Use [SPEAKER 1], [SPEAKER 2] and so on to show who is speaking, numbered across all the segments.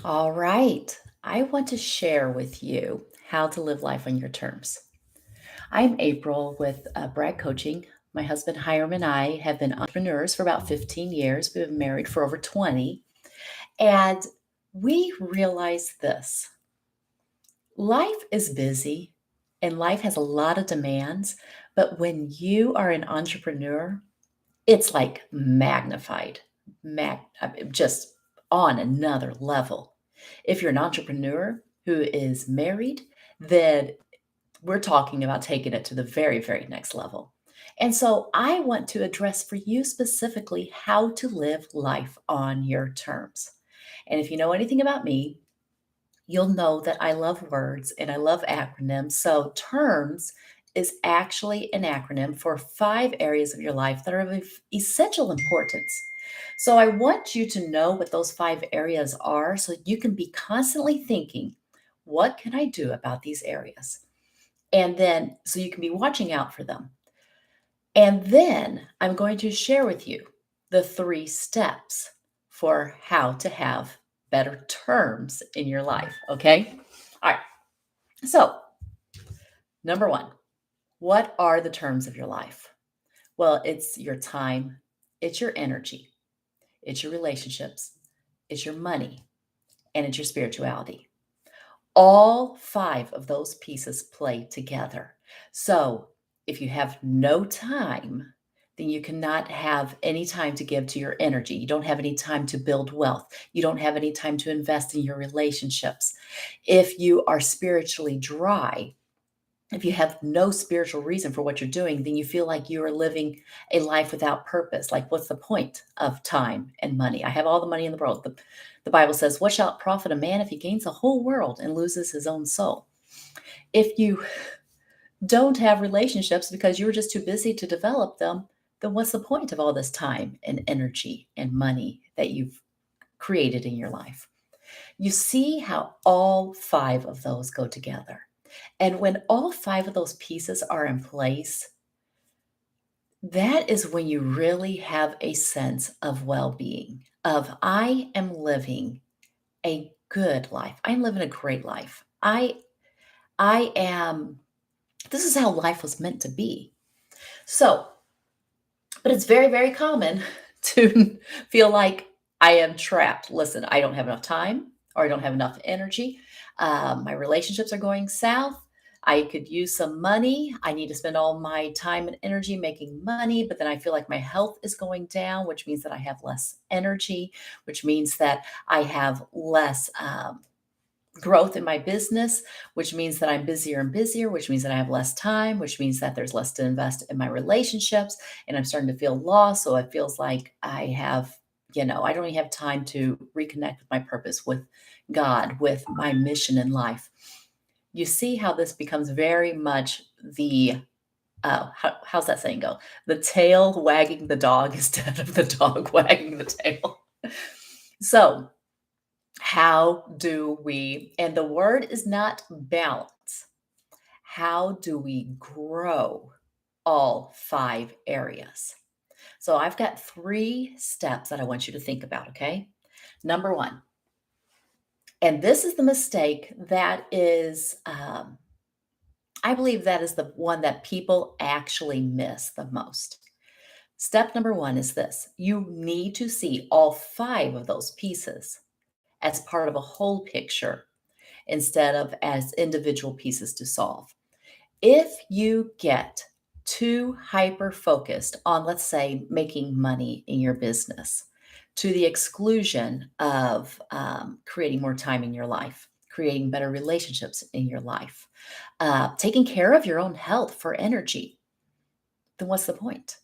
[SPEAKER 1] All right. I want to share with you how to live life on your terms. I'm April with Brad Coaching. My husband Hiram and I have been entrepreneurs for about 15 years. We've been married for over 20. And we realize this: life is busy and life has a lot of demands. But when you are an entrepreneur, it's like magnified, just on another level. If you're an entrepreneur who is married, then we're talking about taking it to the very, very next level. And so I want to address for you specifically how to live life on your terms. And if you know anything about me, you'll know that I love words and I love acronyms. So, TERMS is actually an acronym for 5 areas of your life that are of essential importance. So, I want you to know what those 5 areas are so you can be constantly thinking, what can I do about these areas? And then, so you can be watching out for them. And then I'm going to share with you the 3 steps for how to have better terms in your life. Okay. All right. So, number one, what are the terms of your life? Well, it's your time, it's your energy, it's your relationships, it's your money, and it's your spirituality. All 5 of those pieces play together. So, if you have no time, then you cannot have any time to give to your energy. You don't have any time to build wealth. You don't have any time to invest in your relationships. If you are spiritually dry, if you have no spiritual reason for what you're doing, then you feel like you are living a life without purpose. Like, what's the point of time and money? I have all the money in the world. The Bible says, what shall it profit a man if he gains the whole world and loses his own soul? If you don't have relationships because you were just too busy to develop them, then what's the point of all this time and energy and money that you've created in your life? You see how all 5 of those go together. And when all 5 of those pieces are in place, that is when you really have a sense of well-being, of I am living a good life. I'm living a great life. I am this is how life was meant to be. So, but it's very, very common to feel like I am trapped. Listen, I don't have enough time or I don't have enough energy. My relationships are going south. I could use some money. I need to spend all my time and energy making money, but then I feel like my health is going down, which means that I have less energy, which means that I have less growth in my business, which means that I'm busier and busier, which means that I have less time, which means that there's less to invest in my relationships. And I'm starting to feel lost. So it feels like I have, I don't even have time to reconnect with my purpose, with God, with my mission in life. You see how this becomes very much how's that saying go? The tail wagging the dog instead of the dog wagging the tail. So, how do we, and the word is not balance, how do we grow all 5 areas? So I've got 3 steps that I want you to think about, okay? Number one, and this is the mistake that is, I believe that is the one that people actually miss the most. Step number one is this: you need to see all 5 of those pieces as part of a whole picture instead of as individual pieces to solve. If you get too hyper focused on, let's say, making money in your business to the exclusion of creating more time in your life, creating better relationships in your life, taking care of your own health for energy, then what's the point?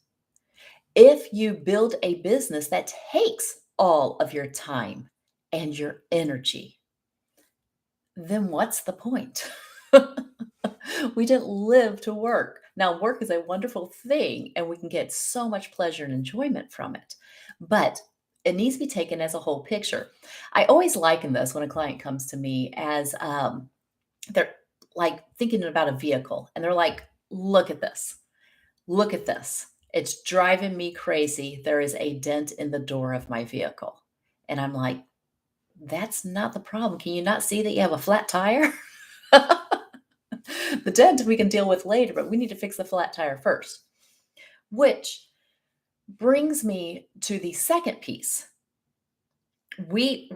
[SPEAKER 1] If you build a business that takes all of your time and your energy, then what's the point? We didn't live to work. Now, work is a wonderful thing, and we can get so much pleasure and enjoyment from it, but it needs to be taken as a whole picture. I always liken this when a client comes to me as they're like thinking about a vehicle, and they're like, look at this. Look at this. It's driving me crazy. There is a dent in the door of my vehicle. And I'm like, That's not the problem. Can you not see that you have a flat tire? The dent we can deal with later, but we need to fix the flat tire first. Which brings me to the second piece. We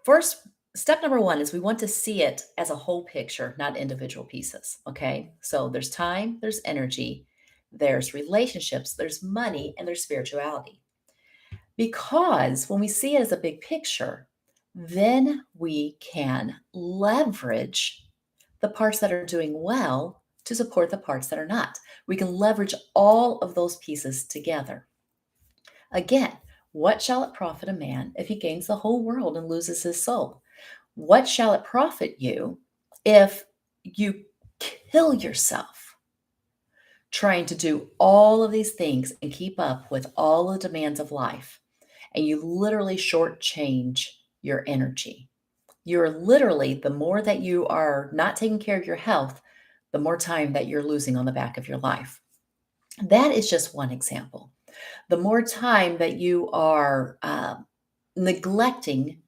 [SPEAKER 1] first step number one is we want to see it as a whole picture, not individual pieces. Okay. So there's time, there's energy, there's relationships, there's money, and there's spirituality. Because when we see it as a big picture, then we can leverage the parts that are doing well to support the parts that are not. We can leverage all of those pieces together. Again, what shall it profit a man if he gains the whole world and loses his soul? What shall it profit you if you kill yourself trying to do all of these things and keep up with all the demands of life? And you literally shortchange your energy. You're literally, the more that you are not taking care of your health, the more time that you're losing on the back of your life. That is just one example. The more time that you are neglecting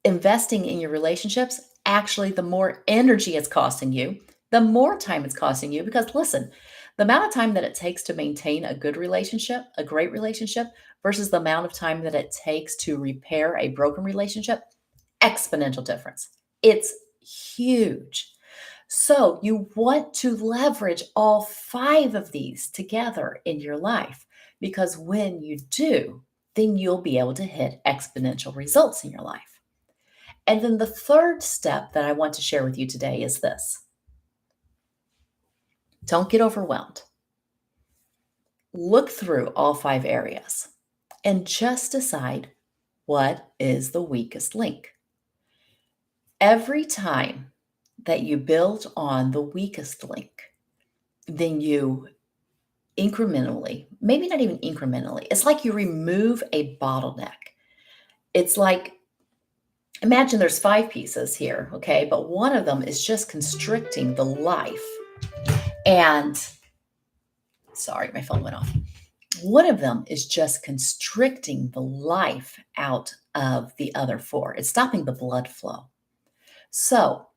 [SPEAKER 1] investing in your relationships, actually, the more energy it's costing you, the more time it's costing you. Because listen, the amount of time that it takes to maintain a good relationship, a great relationship, versus the amount of time that it takes to repair a broken relationship, exponential difference. It's huge. So you want to leverage all five of these together in your life, because when you do, then you'll be able to hit exponential results in your life. And then the third step that I want to share with you today is this. Don't get overwhelmed. Look through all five areas and just decide what is the weakest link. Every time that you build on the weakest link, then you incrementally, maybe not even incrementally, it's like you remove a bottleneck. It's like, imagine there's five pieces here, okay? But one of them is just constricting the life. And sorry, my phone went off. One of them is just constricting the life out of the other four. It's stopping the blood flow. So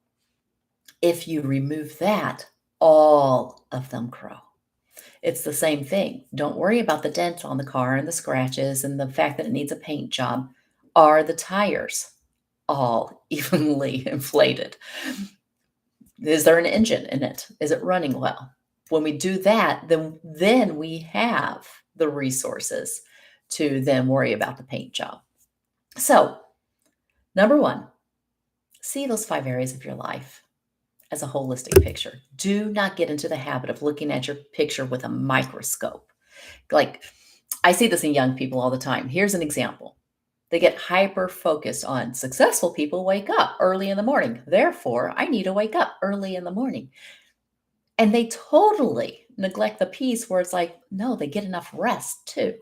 [SPEAKER 1] if you remove that, all of them grow. It's the same thing. Don't worry about the dents on the car and the scratches and the fact that it needs a paint job. Are the tires all evenly inflated? Is there an engine in it? Is it running well? When we do that, then we have the resources to then worry about the paint job. So, number one, see those five areas of your life as a holistic picture. Do not get into the habit of looking at your picture with a microscope. Like, I see this in young people all the time. Here's an example. They get hyper focused on successful people wake up early in the morning. Therefore, I need to wake up early in the morning. And they totally neglect the piece where it's like, no, they get enough rest too.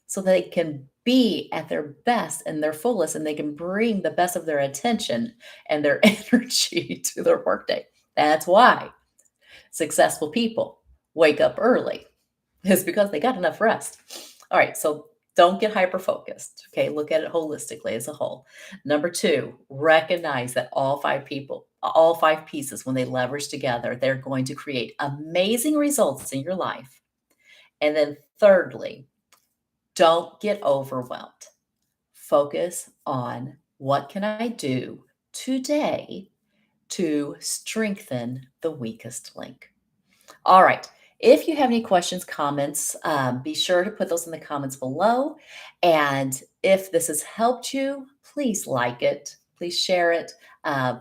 [SPEAKER 1] So they can be at their best and their fullest, and they can bring the best of their attention and their energy to their workday. That's why successful people wake up early, is because they got enough rest. All right, so don't get hyper focused. Okay, look at it holistically as a whole. Number two, recognize that all five pieces, when they leverage together, they're going to create amazing results in your life. And then thirdly, don't get overwhelmed. Focus on what can I do today to strengthen the weakest link. All right. If you have any questions, comments, be sure to put those in the comments below. And if this has helped you, please like it. Please share it.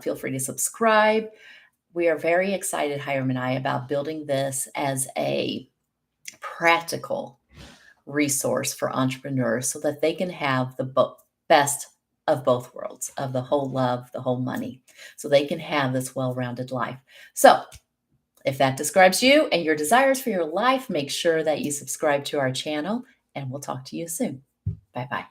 [SPEAKER 1] Feel free to subscribe. We are very excited, Hiram and I, about building this as a practical resource for entrepreneurs so that they can have the best of both worlds, of the whole love, the whole money, so they can have this well-rounded life. So if that describes you and your desires for your life, make sure that you subscribe to our channel, and we'll talk to you soon. Bye-bye.